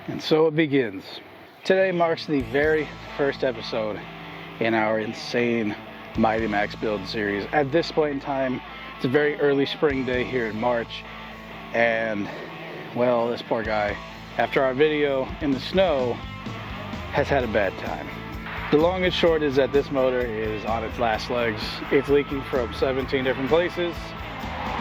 And so it begins. Today marks the very first episode in our insane Mighty Max build series. At this point in time, it's a very early spring day here in March, and well, this poor guy, after our video in the snow, has had a bad time. The long and short is that this motor is on its last legs. It's leaking from 17 different places,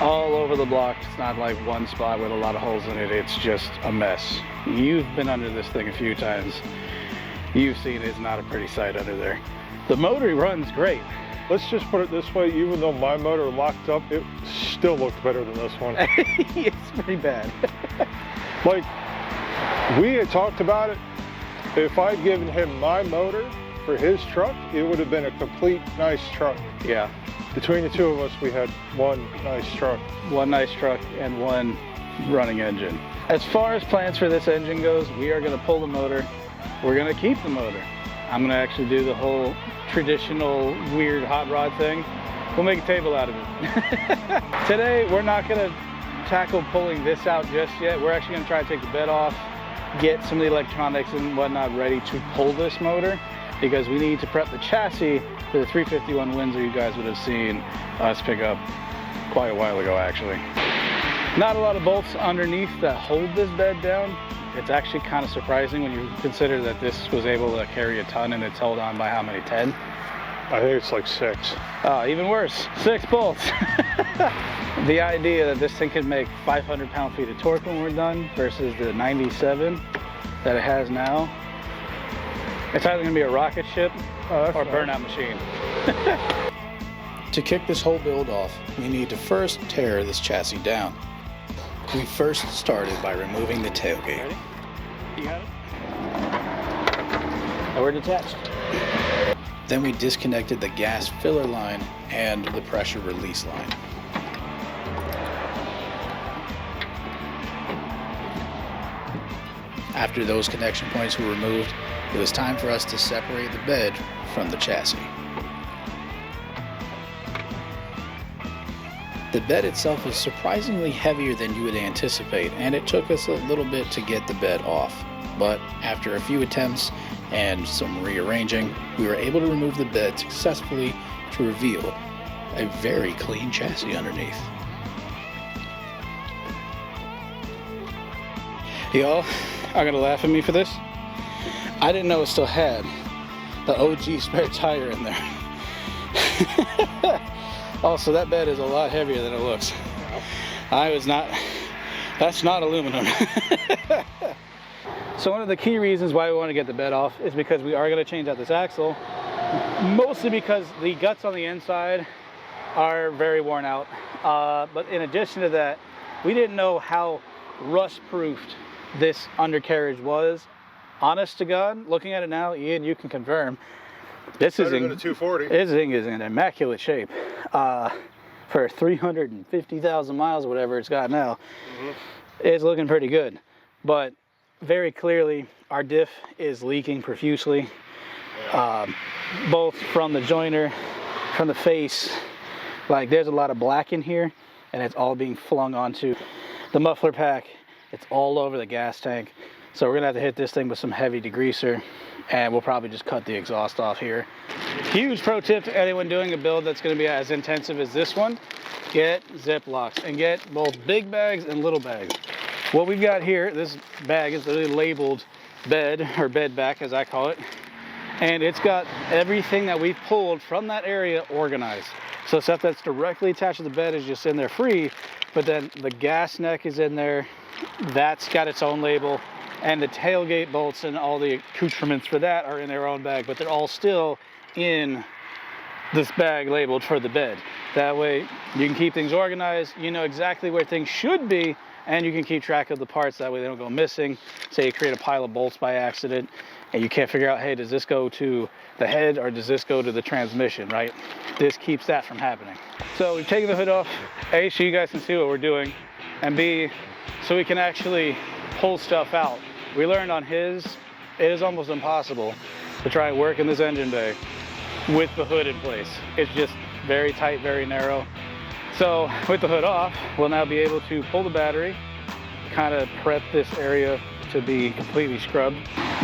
all over the block. It's not like one spot with a lot of holes in it. It's just a mess. You've been under this thing a few times. You've seen it's not a pretty sight under there. The motor runs great. Let's just put it this way, even though my motor locked up, it still looked better than this one. It's pretty bad. Like, we had talked about it. If I'd given him my motor for his truck, it would have been a complete nice truck. Yeah. Between the two of us, we had one nice truck. One nice truck and one running engine. As far as plans for this engine goes, we are going to pull the motor. We're going to keep the motor. I'm going to actually do the whole traditional weird hot rod thing. We'll make a table out of it. Today, we're not going to tackle pulling this out just yet. We're actually going to try to take the bed off, get some of the electronics and whatnot ready to pull this motor, because we need to prep the chassis for the 351 Windsor you guys would have seen us pick up quite a while ago, actually. Not a lot of bolts underneath that hold this bed down. It's actually kind of surprising when you consider that this was able to carry a ton and it's held on by how many, 10? I think it's like 6. Oh, even worse, 6 bolts. The idea that this thing could make 500 pound-feet of torque when we're done versus the 97 that it has now, it's either going to be a rocket ship or a burnout machine. To kick this whole build off, we need to first tear this chassis down. We first started by removing the tailgate. Ready? You got it? And we're detached. Then we disconnected the gas filler line and the pressure release line. After those connection points were removed, it was time for us to separate the bed from the chassis. The bed itself is surprisingly heavier than you would anticipate, and it took us a little bit to get the bed off. But after a few attempts and some rearranging, we were able to remove the bed successfully to reveal a very clean chassis underneath. Y'all are gonna laugh at me for this. I didn't know it still had the OG spare tire in there. Also, that bed is a lot heavier than it looks. That's not aluminum. So one of the key reasons why we want to get the bed off is because we are going to change out this axle, mostly because the guts on the inside are very worn out. But in addition to that, we didn't know how rust-proofed this undercarriage was. Honest to God, looking at it now, Ian, you can confirm, this is in 240. This thing is in immaculate shape for 350,000 miles, or whatever it's got now. It's looking pretty good, but very clearly our diff is leaking profusely, both from the joiner, from the face. Like, there's a lot of black in here, and it's all being flung onto the muffler pack. It's all over the gas tank. So we're gonna have to hit this thing with some heavy degreaser, and we'll probably just cut the exhaust off here. Huge pro tip to anyone doing a build that's gonna be as intensive as this one: get Ziplocs and get both big bags and little bags. What we've got here, this bag is literally labeled bed, or bed back as I call it, and it's got everything that we've pulled from that area organized. So stuff that's directly attached to the bed is just in there free, but then the gas neck is in there, that's got its own label, and the tailgate bolts and all the accoutrements for that are in their own bag, but they're all still in this bag labeled for the bed. That way you can keep things organized, you know exactly where things should be, and you can keep track of the parts. That way they don't go missing. Say you create a pile of bolts by accident and you can't figure out, hey, does this go to the head or does this go to the transmission, right? This keeps that from happening. So we've taken the hood off, A, so you guys can see what we're doing, and B, so we can actually pull stuff out. We learned on his, it is almost impossible to try and work in this engine bay with the hood in place. It's just very tight, very narrow. So with the hood off, we'll now be able to pull the battery, kind of prep this area to be completely scrubbed.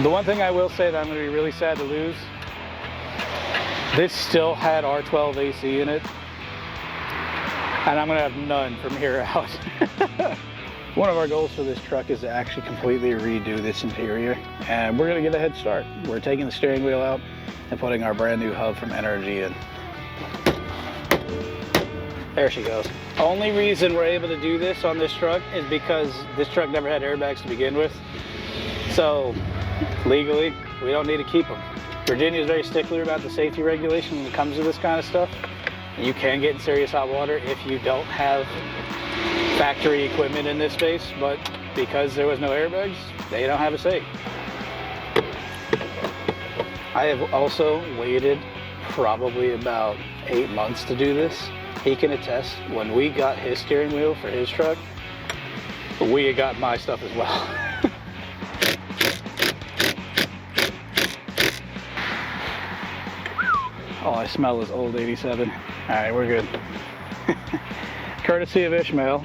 The one thing I will say that I'm going to be really sad to lose, this still had R12 AC in it, and I'm going to have none from here out. One of our goals for this truck is to actually completely redo this interior, and we're going to get a head start. We're taking the steering wheel out and putting our brand new hub from Energy in. There she goes. Only reason we're able to do this on this truck is because this truck never had airbags to begin with. So legally, we don't need to keep them. Virginia is very stickler about the safety regulation when it comes to this kind of stuff. You can get in serious hot water if you don't have factory equipment in this space, but because there was no airbags, they don't have a say. I have also waited probably about 8 months to do this. He can attest, when we got his steering wheel for his truck, we had got my stuff as well. All I smell is old 87. All right, we're good. Courtesy of Ishmael.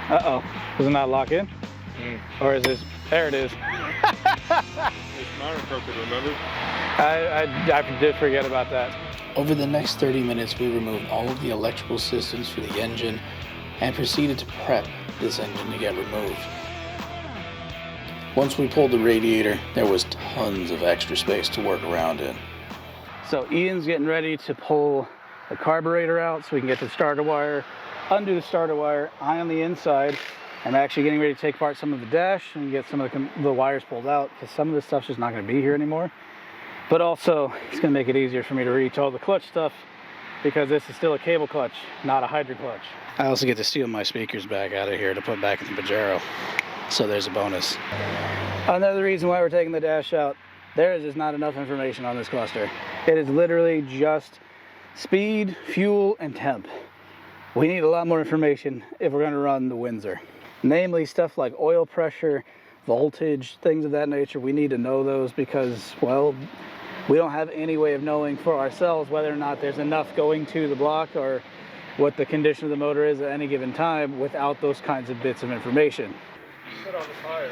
Uh-oh, does it not lock in? Or is this, there it is. It's not crooked, remember? I did forget about that. Over the next 30 minutes, we removed all of the electrical systems for the engine and proceeded to prep this engine to get removed. Once we pulled the radiator, there was tons of extra space to work around in. So Ian's getting ready to pull the carburetor out so we can get the starter wire, undo the starter wire. I on the inside, I'm actually getting ready to take apart some of the dash and get some of the wires pulled out because some of this stuff's just not going to be here anymore. But also, it's going to make it easier for me to reach all the clutch stuff because this is still a cable clutch, not a hydro clutch. I also get to steal my speakers back out of here to put back in the Pajero. So there's a bonus. Another reason why we're taking the dash out, there is just not enough information on this cluster. It is literally just speed, fuel, and temp. We need a lot more information if we're going to run the Windsor. Namely, stuff like oil pressure, voltage, things of that nature. We need to know those because, well, we don't have any way of knowing for ourselves whether or not there's enough going to the block or what the condition of the motor is at any given time without those kinds of bits of information. Sit on the tire.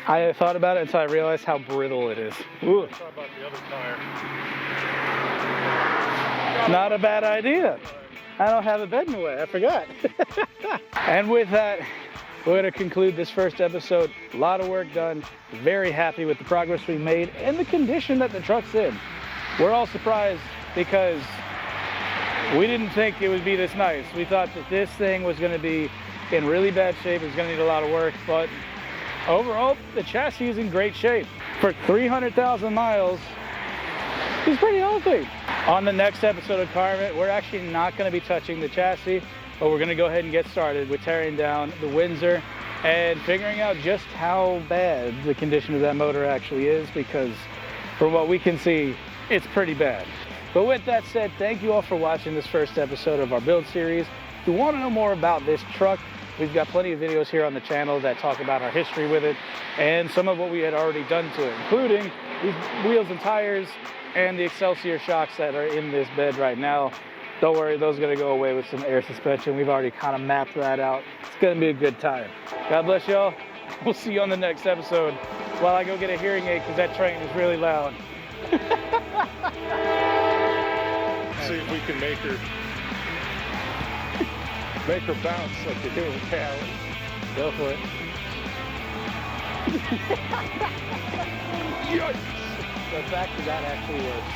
I thought about it until I realized how brittle it is. Ooh. Let's talk about the other tire. Not a bad idea. I don't have a bed in the way, I forgot. And with that, we're going to conclude this first episode. A lot of work done. Very happy with the progress we made and the condition that the truck's in. We're all surprised because we didn't think it would be this nice. We thought that this thing was going to be in really bad shape. It's going to need a lot of work, but overall, the chassis is in great shape. For 300,000 miles, it's pretty healthy. On the next episode of Carment, we're actually not going to be touching the chassis, but we're going to go ahead and get started with tearing down the Windsor and figuring out just how bad the condition of that motor actually is, because from what we can see, it's pretty bad. But with that said, thank you all for watching this first episode of our build series. If you want to know more about this truck, we've got plenty of videos here on the channel that talk about our history with it and some of what we had already done to it, including these wheels and tires and the Excelsior shocks that are in this bed right now. Don't worry, those are going to go away with some air suspension. We've already kind of mapped that out. It's going to be a good time. God bless y'all. We'll see you on the next episode while I go get a hearing aid because that train is really loud. See if we can make her bounce like you do in Cali. Go for it. Yikes! The fact that actually works.